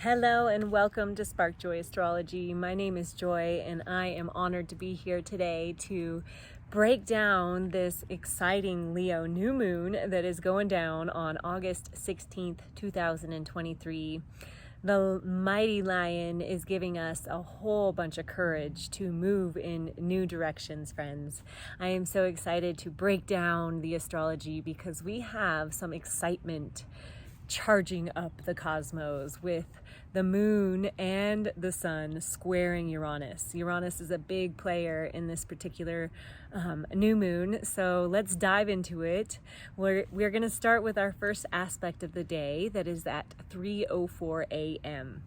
Hello and welcome to Spark Joy Astrology. My name is Joy and I am honored to be here today to break down this exciting Leo new moon that is going down on August 16th, 2023. The mighty lion is giving us a whole bunch of courage to move in new directions, friends. I am so excited to break down the astrology because we have some excitement charging up the cosmos with the moon and the sun squaring Uranus. Uranus is a big player in this particular new moon, so let's dive into it. We're going to start with our first aspect of the day that is at 3:04 a.m.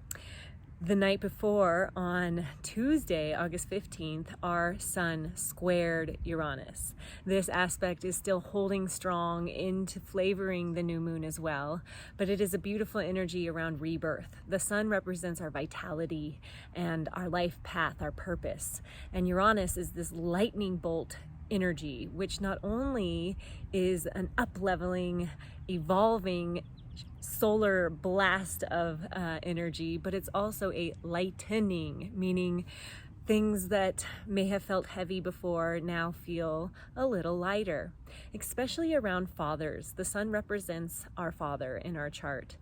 The night before, on Tuesday, August 15th, our sun squared Uranus. This aspect is still holding strong into flavoring the new moon as well, but it is a beautiful energy around rebirth. The sun represents our vitality and our life path, our purpose. And Uranus is this lightning bolt energy, which not only is an up-leveling, evolving solar blast of energy, but it's also a lightening, meaning things that may have felt heavy before now feel a little lighter, especially around fathers. The sun represents our father in our chart.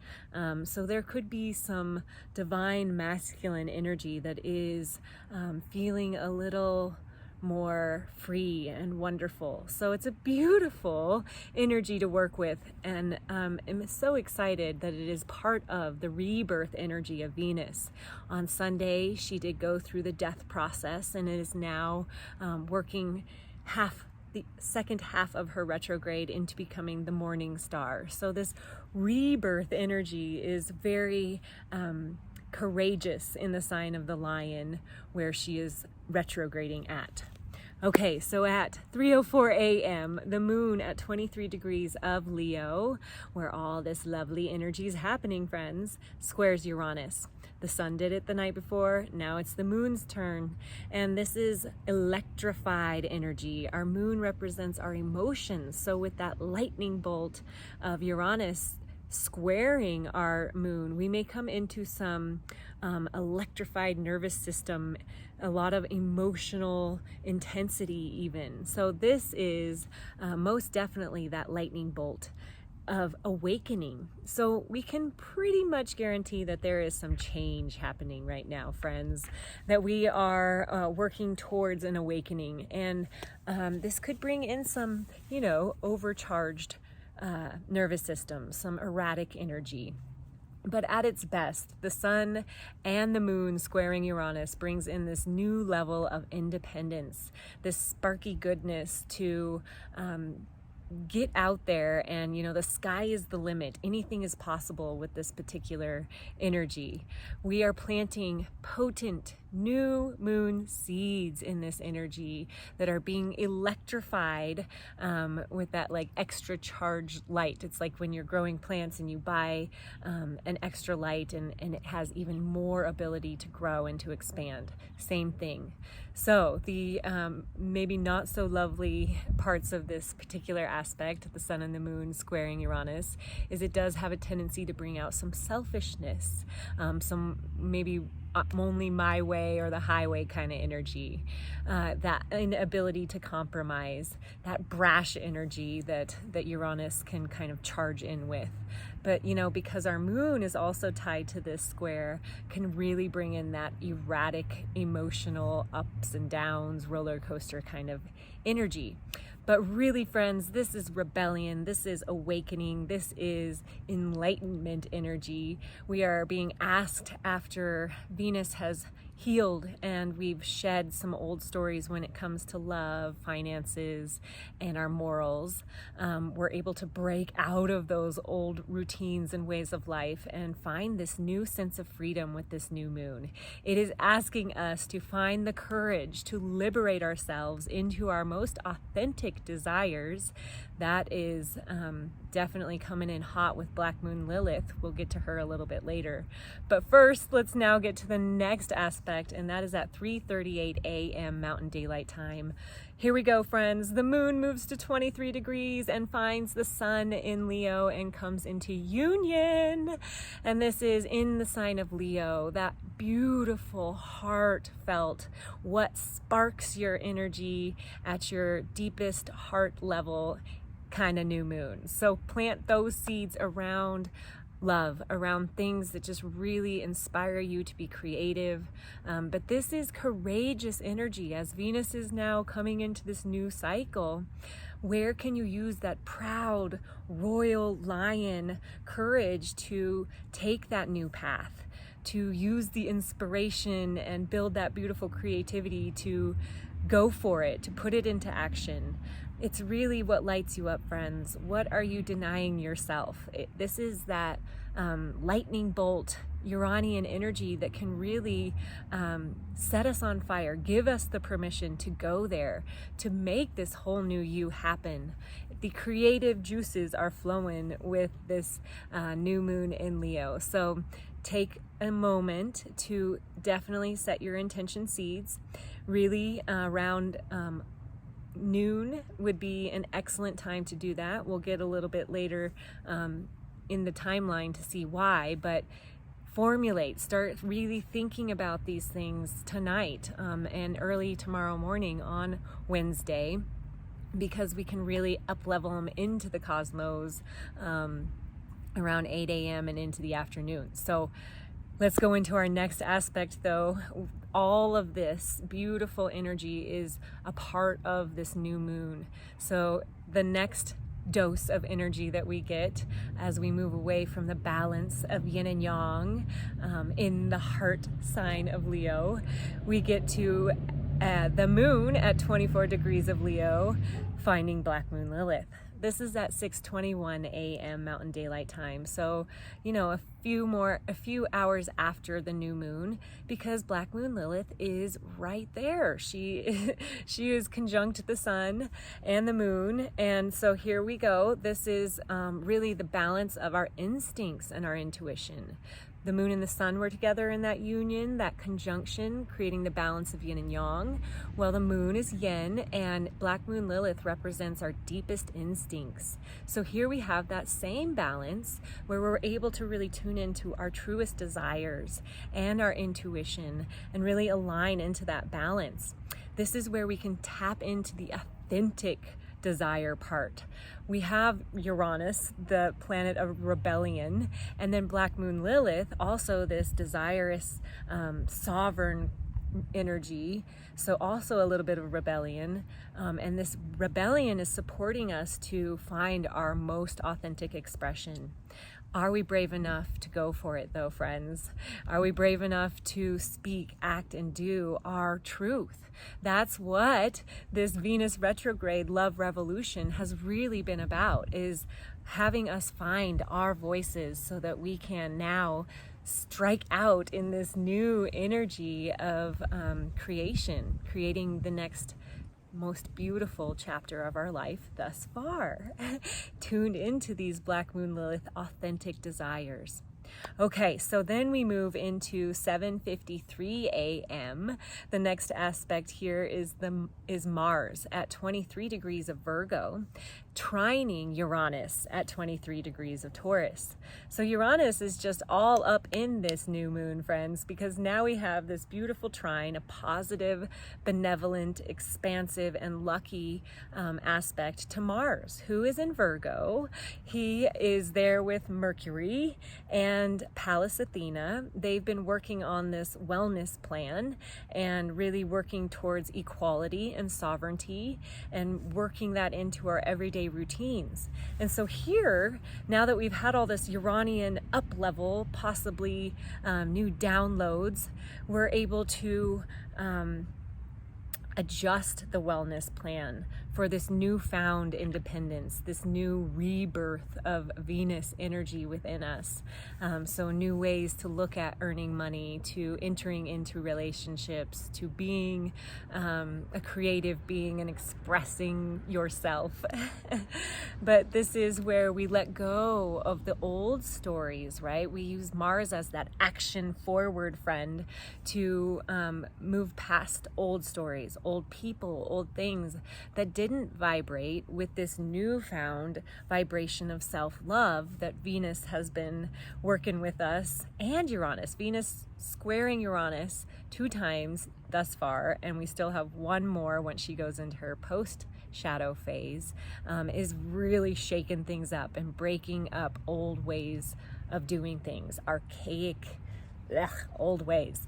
So there could be some divine masculine energy that is feeling a little more free and wonderful. So it's a beautiful energy to work with, and I'm so excited that it is part of the rebirth energy of Venus. On Sunday, she did go through the death process and is now working the second half of her retrograde into becoming the morning star. So this rebirth energy is very courageous in the sign of the lion, where she is retrograding at. Okay, so at 3:04 a.m., the moon at 23 degrees of Leo, where all this lovely energy is happening, friends, squares Uranus. The sun did it the night before, now it's the moon's turn. And this is electrified energy. Our moon represents our emotions. So with that lightning bolt of Uranus squaring our moon, we may come into some electrified nervous system, a lot of emotional intensity even. So this is most definitely that lightning bolt of awakening. So we can pretty much guarantee that there is some change happening right now, friends, that we are working towards an awakening. And this could bring in some, overcharged nervous system, some erratic energy. But at its best, the sun and the moon squaring Uranus brings in this new level of independence, this sparky goodness to get out there, and the sky is the limit. Anything is possible with this particular energy. We are planting potent new moon seeds in this energy that are being electrified with that extra charged light. It's like when you're growing plants and you buy an extra light and it has even more ability to grow and to expand. Same thing. So the maybe not so lovely parts of this particular aspect, the sun and the moon squaring Uranus, is it does have a tendency to bring out some selfishness, some maybe only my way or the highway kind of energy, that inability to compromise, that brash energy that Uranus can kind of charge in with. But because our moon is also tied to this square, can really bring in that erratic emotional ups and downs, roller coaster kind of energy. But really, friends, this is rebellion, this is awakening, this is enlightenment energy. We are being asked, after Venus has healed and we've shed some old stories when it comes to love, finances, and our morals, we're able to break out of those old routines and ways of life and find this new sense of freedom with this new moon. It is asking us to find the courage to liberate ourselves into our most authentic desires. That is definitely coming in hot with Black Moon Lilith. We'll get to her a little bit later. But first, let's now get to the next aspect, and that is at 3:38 a.m. Mountain Daylight Time. Here we go, friends. The moon moves to 23 degrees and finds the sun in Leo and comes into union. And this is in the sign of Leo, that beautiful, heartfelt, what sparks your energy at your deepest heart level kind of new moon. So plant those seeds around love, around things that just really inspire you to be creative. But this is courageous energy as Venus is now coming into this new cycle. Where can you use that proud royal lion courage to take that new path, to use the inspiration and build that beautiful creativity, to go for it, to put it into action? It's really what lights you up, friends. What are you denying yourself? This is that lightning bolt Uranian energy that can really set us on fire, give us the permission to go there, to make this whole new you happen. The creative juices are flowing with this new moon in Leo. So take a moment to definitely set your intention seeds. Really around noon would be an excellent time to do that. We'll get a little bit later in the timeline to see why, but start really thinking about these things tonight and early tomorrow morning on Wednesday, because we can really up-level them into the cosmos around 8 a.m. and into the afternoon. So let's go into our next aspect, though. All of this beautiful energy is a part of this new moon. So the next dose of energy that we get as we move away from the balance of yin and yang in the heart sign of Leo, we get to the moon at 24 degrees of Leo, finding Black Moon Lilith. This is at 6:21 a.m. Mountain Daylight Time. So, you know, a few hours after the new moon, because Black Moon Lilith is right there. She is conjunct the sun and the moon. And so here we go. This is really the balance of our instincts and our intuition. The moon and the sun were together in that union, that conjunction, creating the balance of yin and yang. Well, the moon is yin, and Black Moon Lilith represents our deepest instincts. So here we have that same balance where we're able to really tune into our truest desires and our intuition and really align into that balance. This is where we can tap into the authentic desire part. We have Uranus, the planet of rebellion, and then Black Moon Lilith, also this desirous, sovereign energy. So also a little bit of rebellion. And this rebellion is supporting us to find our most authentic expression. Are we brave enough to go for it, though, friends? Are we brave enough to speak, act, and do our truth? That's what this Venus retrograde love revolution has really been about, is having us find our voices so that we can now strike out in this new energy of creating the next most beautiful chapter of our life thus far, tuned into these Black Moon Lilith authentic desires. Okay, so then we move into 7:53 a.m. The next aspect here is Mars at 23 degrees of Virgo, trining Uranus at 23 degrees of Taurus. So Uranus is just all up in this new moon, friends, because now we have this beautiful trine, a positive, benevolent, expansive, and lucky aspect to Mars, who is in Virgo. He is there with Mercury and Pallas Athena. They've been working on this wellness plan and really working towards equality and sovereignty and working that into our everyday routines. And so here, now that we've had all this Uranian up level, possibly new downloads, we're able to adjust the wellness plan for this newfound independence, this new rebirth of Venus energy within us. So new ways to look at earning money, to entering into relationships, to being a creative being and expressing yourself. But this is where we let go of the old stories, right? We use Mars as that action forward friend to move past old stories, old people, old things that didn't vibrate with this newfound vibration of self-love that Venus has been working with us, and Uranus. Venus squaring Uranus 2 times thus far, and we still have one more once she goes into her post-shadow phase, is really shaking things up and breaking up old ways of doing things, archaic old ways.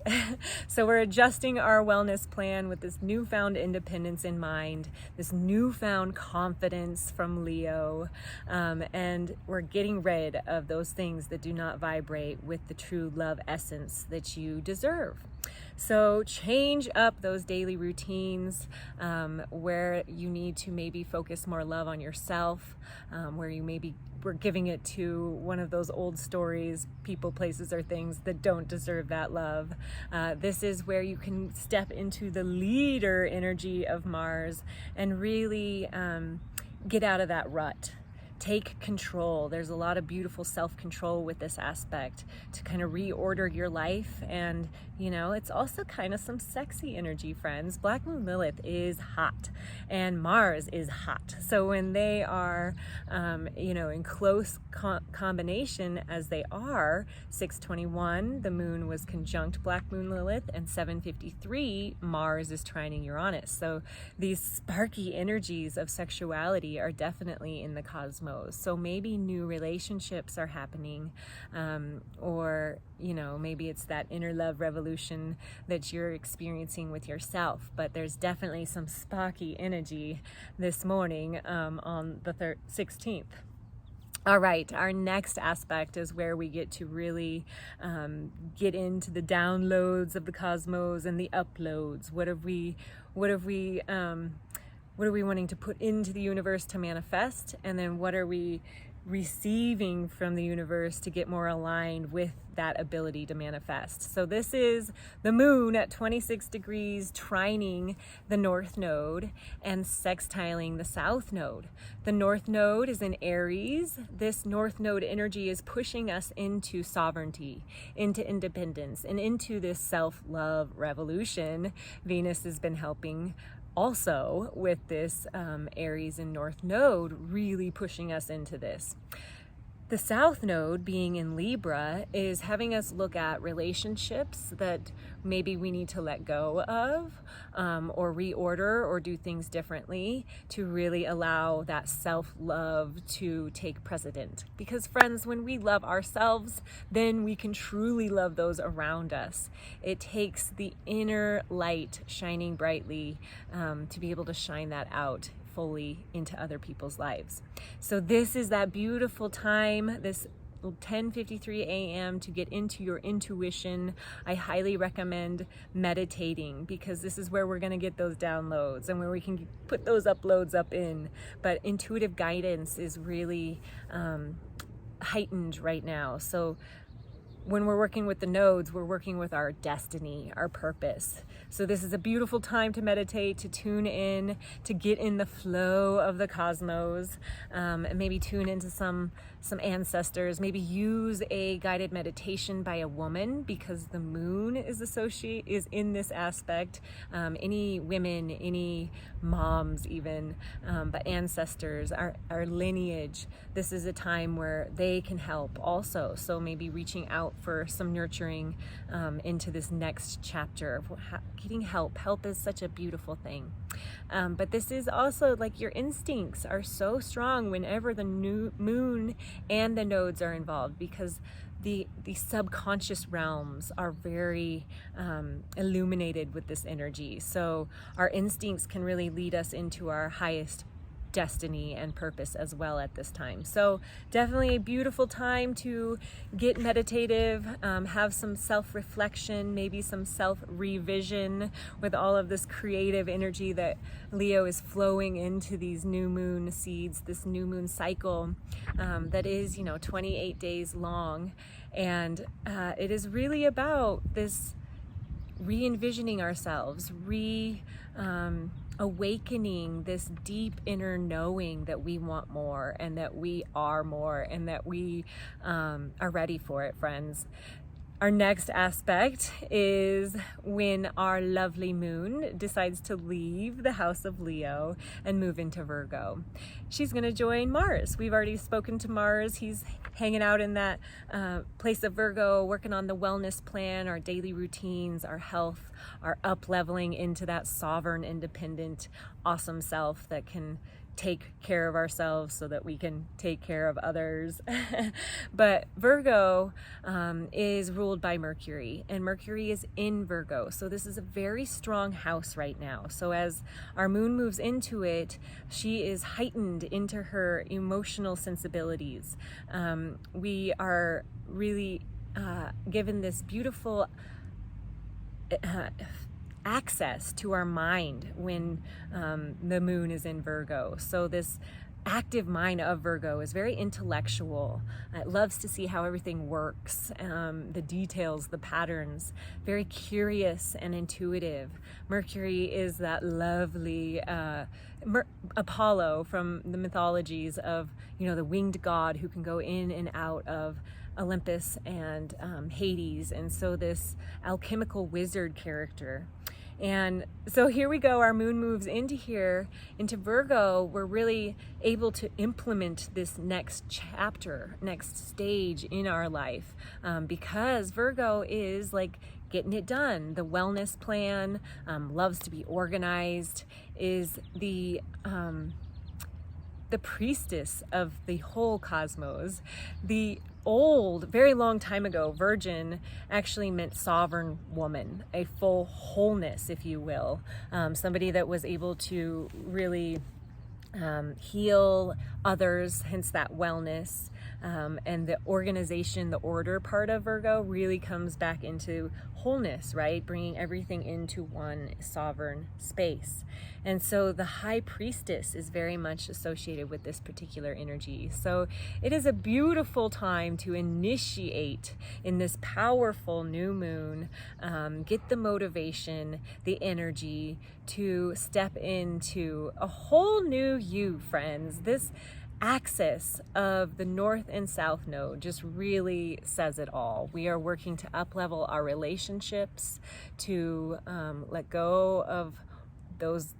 So we're adjusting our wellness plan with this newfound independence in mind, this newfound confidence from Leo, and we're getting rid of those things that do not vibrate with the true love essence that you deserve. So change up those daily routines where you need to maybe focus more love on yourself, where you maybe we're giving it to one of those old stories, people, places, or things that don't deserve that love. This is where you can step into the leader energy of Mars and really get out of that rut. Take control. There's a lot of beautiful self-control with this aspect to kind of reorder your life. And, you know, it's also kind of some sexy energy, friends. Black Moon Lilith is hot and Mars is hot. So when they are, you know, in close combination as they are, 621, the moon was conjunct Black Moon Lilith, and 753, Mars is trining Uranus. So these sparky energies of sexuality are definitely in the cosmos. So maybe new relationships are happening, or, you know, maybe it's that inner love revolution that you're experiencing with yourself. But there's definitely some sparky energy this morning on the 16th. All right, our next aspect is where we get to really get into the downloads of the cosmos and the uploads. What are we wanting to put into the universe to manifest? And then what are we receiving from the universe to get more aligned with that ability to manifest? So this is the moon at 26 degrees trining the north node and sextiling the south node. The north node is in Aries. This north node energy is pushing us into sovereignty, into independence, and into this self-love revolution. Venus has been helping also with this Aries and North node really pushing us into this. The South node, being in Libra, is having us look at relationships that maybe we need to let go of, or reorder or do things differently to really allow that self-love to take precedent. Because friends, when we love ourselves, then we can truly love those around us. It takes the inner light shining brightly to be able to shine that out fully into other people's lives. So this is that beautiful time, this 10:53 a.m. to get into your intuition. I highly recommend meditating, because this is where we're going to get those downloads and where we can put those uploads up in. But intuitive guidance is really heightened right now. So when we're working with the nodes, we're working with our destiny, our purpose. So this is a beautiful time to meditate, to tune in, to get in the flow of the cosmos, and maybe tune into some ancestors. Maybe use a guided meditation by a woman, because the moon is in this aspect. Any women, any moms even, but ancestors, our lineage. This is a time where they can help also. So maybe reaching out for some nurturing into this next chapter of getting help. Help is such a beautiful thing. But this is also like your instincts are so strong whenever the new moon and the nodes are involved, because the subconscious realms are very illuminated with this energy. So our instincts can really lead us into our highest destiny and purpose as well at this time. So definitely a beautiful time to get meditative, have some self-reflection, maybe some self-revision with all of this creative energy that Leo is flowing into these new moon seeds, this new moon cycle that is, 28 days long. And it is really about this re-envisioning ourselves, awakening this deep inner knowing that we want more and that we are more and that we are ready for it, friends. Our next aspect is when our lovely moon decides to leave the house of Leo and move into Virgo. She's going to join Mars. We've already spoken to Mars. He's hanging out in that place of Virgo, working on the wellness plan, our daily routines, our health, our up-leveling into that sovereign, independent, awesome self that can take care of ourselves so that we can take care of others. But Virgo is ruled by Mercury, and Mercury is in Virgo. So this is a very strong house right now. So as our moon moves into it, she is heightened into her emotional sensibilities. We are really given this beautiful access to our mind when the moon is in Virgo. So this active mind of Virgo is very intellectual. It loves to see how everything works, the details, the patterns, very curious and intuitive. Mercury is that lovely Apollo from the mythologies of, the winged god who can go in and out of Olympus and Hades, and so this alchemical wizard character. And so here we go, our moon moves into Virgo. We're really able to implement this next chapter, next stage in our life, because Virgo is like getting it done. The wellness plan, loves to be organized, is the priestess of the whole cosmos. The old, very long time ago, virgin actually meant sovereign woman, a full wholeness, if you will. Somebody that was able to really heal others, hence that wellness. And the organization, the order part of Virgo really comes back into wholeness, right? Bringing everything into one sovereign space. And so the high priestess is very much associated with this particular energy. So it is a beautiful time to initiate in this powerful new moon, get the motivation, the energy to step into a whole new you, friends. This axis of the North and South node just really says it all. We are working to up-level our relationships, to let go of those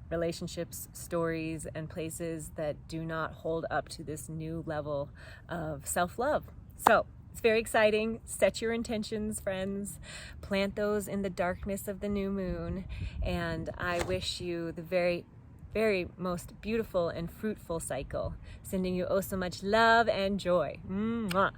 relationships, stories, and places that do not hold up to this new level of self-love. So it's very exciting. Set your intentions, friends. Plant those in the darkness of the new moon. And I wish you the very most beautiful and fruitful cycle. Sending you oh so much love and joy. Mwah.